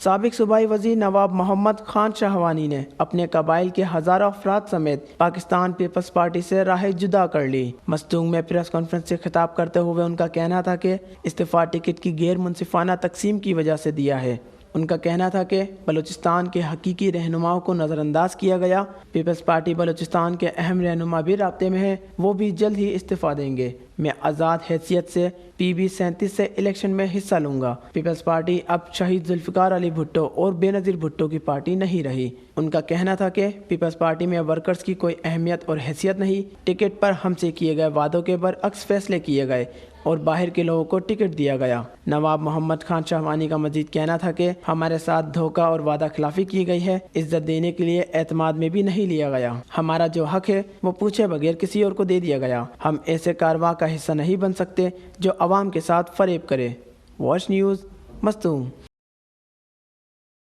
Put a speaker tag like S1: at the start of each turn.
S1: سابق صوبائی وزیر نواب محمد خان شاہوانی نے اپنے قبائل کے ہزاروں افراد سمیت پاکستان پیپلز پارٹی سے راہ جدا کر لی۔ مستونگ میں پریس کانفرنس سے خطاب کرتے ہوئے ان کا کہنا تھا کہ استعفیٰ ٹکٹ کی غیر منصفانہ تقسیم کی وجہ سے دیا ہے۔ ان کا کہنا تھا کہ بلوچستان کے حقیقی رہنماؤں کو نظر انداز کیا گیا۔ پیپلز پارٹی بلوچستان کے اہم رہنما بھی رابطے میں ہیں، وہ بھی جلد ہی استعفیٰ دیں گے۔ میں آزاد حیثیت سے PB 37 سے الیکشن میں حصہ لوں گا۔ پیپلز پارٹی اب شہید ذوالفقار علی بھٹو اور بے نظیر بھٹو کی پارٹی نہیں رہی۔ ان کا کہنا تھا کہ پیپلز پارٹی میں ورکرز کی کوئی اہمیت اور حیثیت نہیں۔ ٹکٹ پر ہم سے کیے گئے وعدوں کے برعکس فیصلے کیے گئے اور باہر کے لوگوں کو ٹکٹ دیا گیا۔ نواب محمد خان شاہوانی کا مزید کہنا تھا کہ ہمارے ساتھ دھوکہ اور وعدہ خلافی کی گئی ہے، عزت دینے کے لیے اعتماد میں بھی نہیں لیا گیا۔ ہمارا جو حق ہے وہ پوچھے بغیر کسی اور کو دے دیا گیا۔ ہم ایسے کارروائی کا حصہ نہیں بن سکتے جو عوام کے ساتھ فریب کرے۔ Watch news, Mastung.